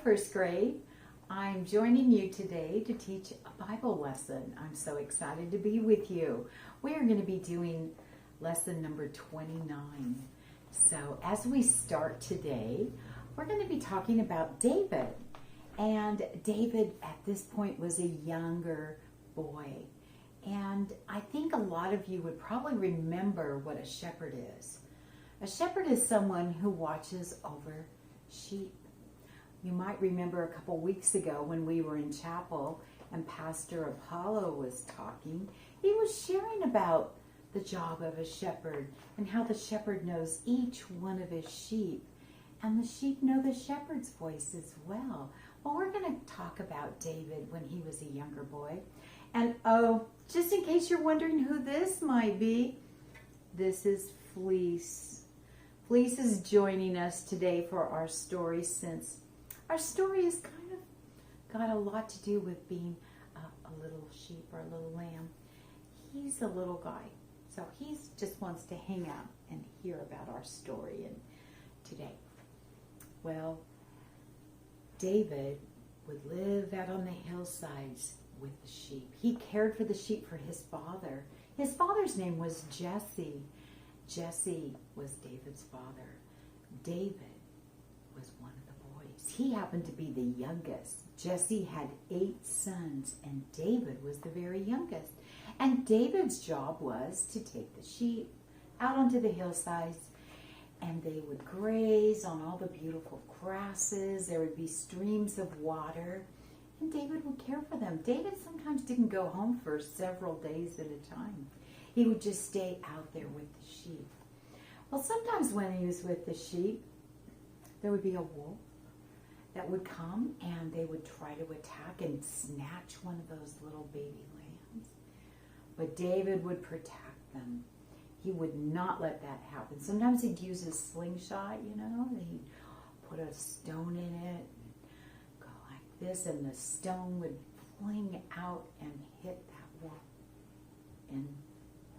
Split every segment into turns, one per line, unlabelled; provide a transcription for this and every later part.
first grade. I'm joining you today to teach a Bible lesson. I'm so excited to be with you. We are going to be doing lesson number 29. So as we start today, we're going to be talking about David. And David at this point was a younger boy. And I think a lot of you would probably remember what a shepherd is. A shepherd is someone who watches over sheep. You might remember a couple weeks ago when we were in chapel and Pastor Apollo was talking, he was sharing about the job of a shepherd and how the shepherd knows each one of his sheep. And the sheep know the shepherd's voice as well. Well, we're going to talk about David when he was a younger boy. And oh, just in case you're wondering who this might be, this is Fleece. Fleece is joining us today for our story, since our story has kind of got a lot to do with being a little sheep or a little lamb. He's a little guy, so he just wants to hang out and hear about our story and today. Well, David would live out on the hillsides with the sheep. He cared for the sheep for his father. His father's name was Jesse. Jesse was David's father. David was one of the boys. He happened to be the youngest. Jesse had 8 sons, and David was the very youngest. And David's job was to take the sheep out onto the hillsides, and they would graze on all the beautiful grasses. There would be streams of water, and David would care for them. David sometimes didn't go home for several days at a time. He would just stay out there with the sheep. Well, sometimes when he was with the sheep, there would be a wolf that would come and they would try to attack and snatch one of those little baby lambs. But David would protect them. He would not let that happen. Sometimes he'd use his slingshot, and he'd put a stone in it, and go like this, and the stone would fling out and hit that wolf and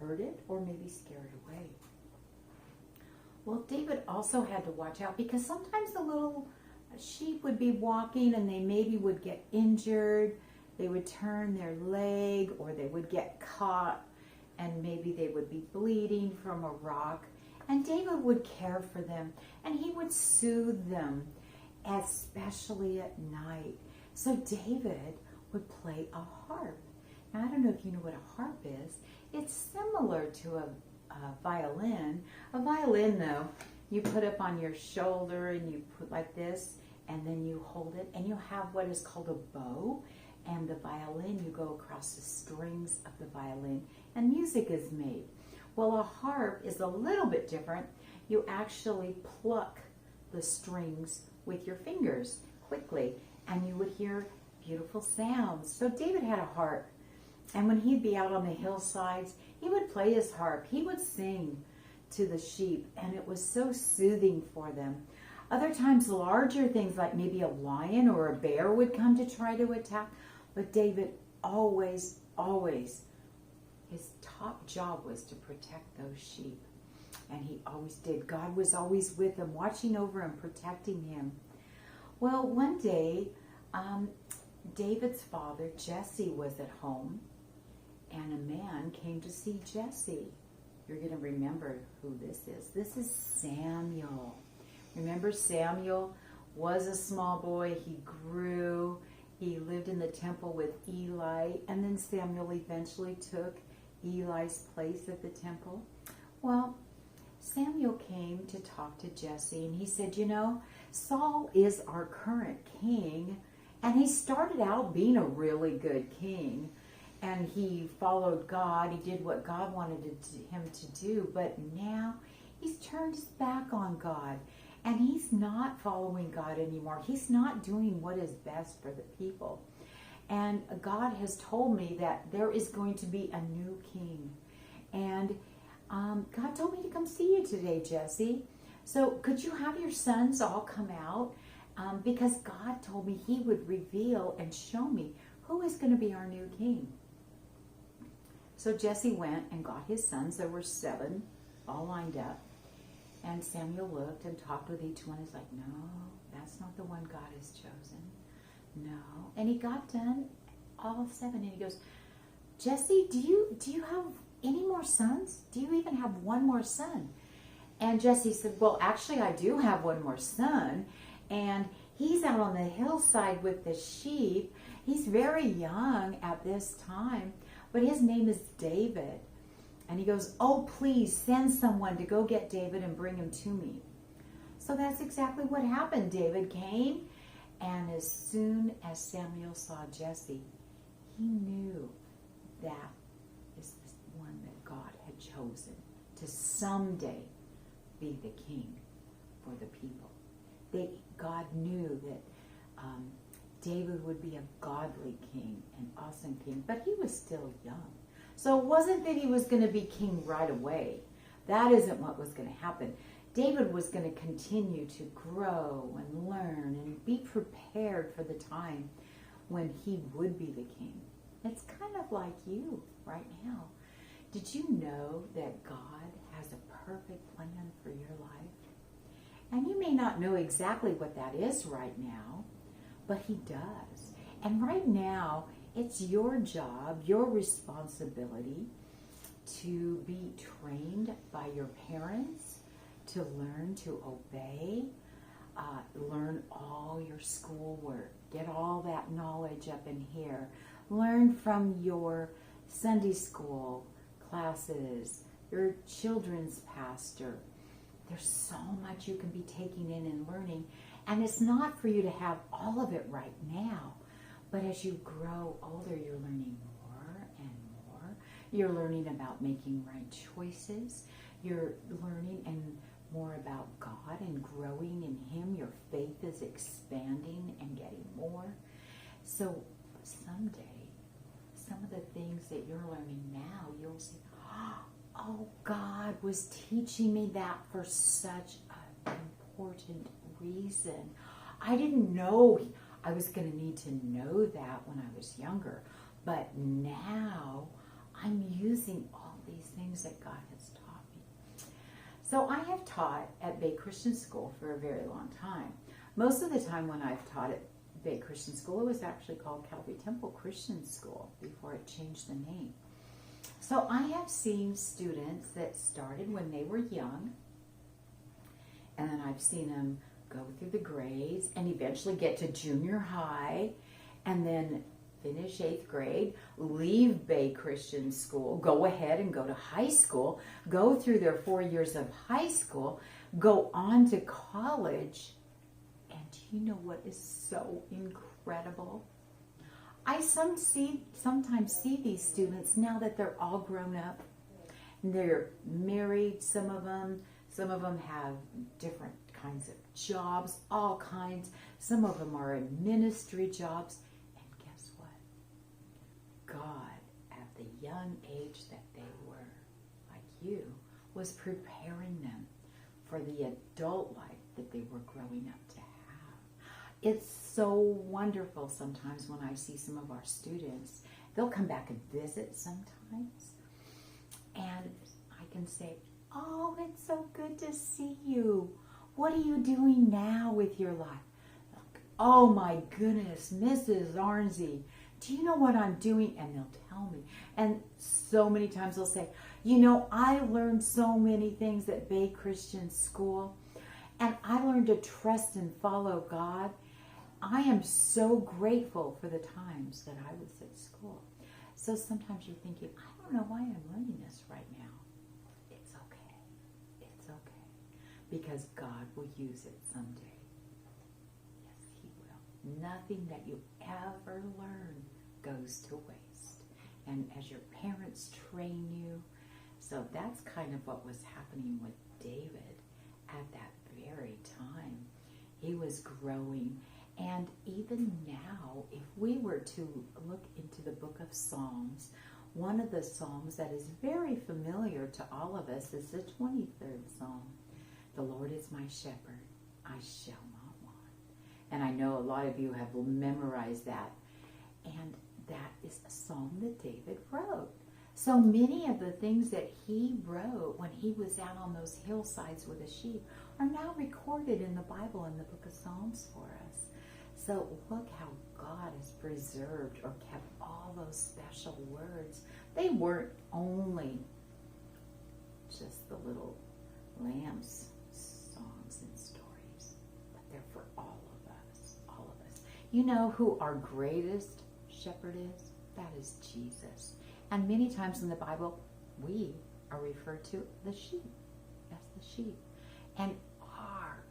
hurt it or maybe scare it away. Well, David also had to watch out because sometimes the little sheep would be walking and they maybe would get injured. They would turn their leg or they would get caught and maybe they would be bleeding from a rock. And David would care for them and he would soothe them, especially at night. So David would play a harp. Now, I don't know if you know what a harp is. It's similar to a violin. A violin, though, you put up on your shoulder and you put like this, and then you hold it, and you have what is called a bow. And the violin, you go across the strings of the violin, and music is made. Well, a harp is a little bit different. You actually pluck the strings with your fingers quickly, and you would hear beautiful sounds. So David had a harp. And when he'd be out on the hillsides, he would play his harp. He would sing to the sheep, and it was so soothing for them. Other times, larger things like maybe a lion or a bear would come to try to attack. But David always, his top job was to protect those sheep. And he always did. God was always with him, watching over him, protecting him. Well, one day, David's father, Jesse, was at home. And a man came to see Jesse. You're going to remember who this is. This is Samuel. Remember, Samuel was a small boy. He grew. He lived in the temple with Eli. And then Samuel eventually took Eli's place at the temple. Well, Samuel came to talk to Jesse. And he said, Saul is our current king. And he started out being a really good king. And he followed God. He did what God wanted him to do. But now he's turned his back on God. And he's not following God anymore. He's not doing what is best for the people. And God has told me that there is going to be a new king. And God told me to come see you today, Jesse. So could you have your sons all come out? Because God told me he would reveal and show me who is going to be our new king. So Jesse went and got his sons. There were 7 all lined up. And Samuel looked and talked with each one. He's like, no, that's not the one God has chosen. No. And he got done all 7, and he goes, Jesse, do you have any more sons? Do you even have one more son? And Jesse said, well, actually, I do have one more son, and he's out on the hillside with the sheep. He's very young at this time, but his name is David. And he goes, oh, please send someone to go get David and bring him to me. So that's exactly what happened. David came, and as soon as Samuel saw Jesse, he knew that is the one that God had chosen to someday be the king for the people. God knew that David would be a godly king, an awesome king, but he was still young. So it wasn't that he was going to be king right away. That isn't what was going to happen. David was going to continue to grow and learn and be prepared for the time when he would be the king. It's kind of like you right now. Did you know that God has a perfect plan for your life? And you may not know exactly what that is right now, but he does. And right now, it's your job, your responsibility to be trained by your parents, to learn to obey, learn all your schoolwork, get all that knowledge up in here, learn from your Sunday school classes, your children's pastor. There's so much you can be taking in and learning, and it's not for you to have all of it right now, but as you grow older, you're learning more and more. You're learning about making right choices. You're learning and more about God and growing in Him. Your faith is expanding and getting more. So someday, some of the things that you're learning now, you'll see, oh, God was teaching me that for such an important reason. I didn't know I was going to need to know that when I was younger, but now I'm using all these things that God has taught me. So I have taught at Bay Christian School for a very long time. Most of the time when I've taught at Bay Christian School, it was actually called Calvary Temple Christian School before it changed the name. So I have seen students that started when they were young, and then I've seen them go through the grades and eventually get to junior high, and then finish 8th grade, leave Bay Christian School, go ahead and go to high school, go through their 4 years of high school, go on to college. And do you know what is so incredible? I sometimes see these students now that they're all grown up. They're married, some of them have different kinds of jobs, all kinds. Some of them are in ministry jobs. And guess what? God, at the young age that they were, like you, was preparing them for the adult life that they were growing up to have. It's so wonderful sometimes when I see some of our students. They'll come back and visit sometimes. And I can say, oh, it's so good to see you. What are you doing now with your life? Oh my goodness, Mrs. Arnsey, do you know what I'm doing? And they'll tell me. And so many times they'll say, you know, I learned so many things at Bay Christian School, and I learned to trust and follow God. I am so grateful for the times that I was at school. So sometimes you're thinking, I don't know why I'm learning this right now. It's okay. It's okay. Because God will use it someday. Yes, He will. Nothing that you ever learn goes to waste. And as your parents train you, so that's kind of what was happening with David at that very time. He was growing. And even now, if we were to look into the book of Psalms, one of the Psalms that is very familiar to all of us is the 23rd Psalm. The Lord is my shepherd, I shall not want. And I know a lot of you have memorized that. And that is a psalm that David wrote. So many of the things that he wrote when he was out on those hillsides with the sheep are now recorded in the Bible in the book of Psalms for So look how God has preserved or kept all those special words. They weren't only just the little lambs songs and stories, but they're for all of us, all of us. You know who our greatest shepherd is? That is Jesus. And many times in the Bible, we are referred to the sheep as the sheep. And our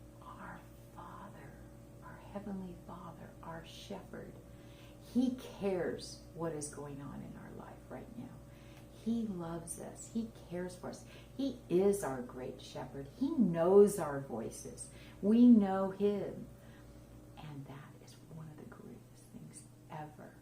Father, our Heavenly Father, our shepherd, He cares what is going on in our life right now. He loves us. He cares for us. He is our great shepherd. He knows our voices. We know Him.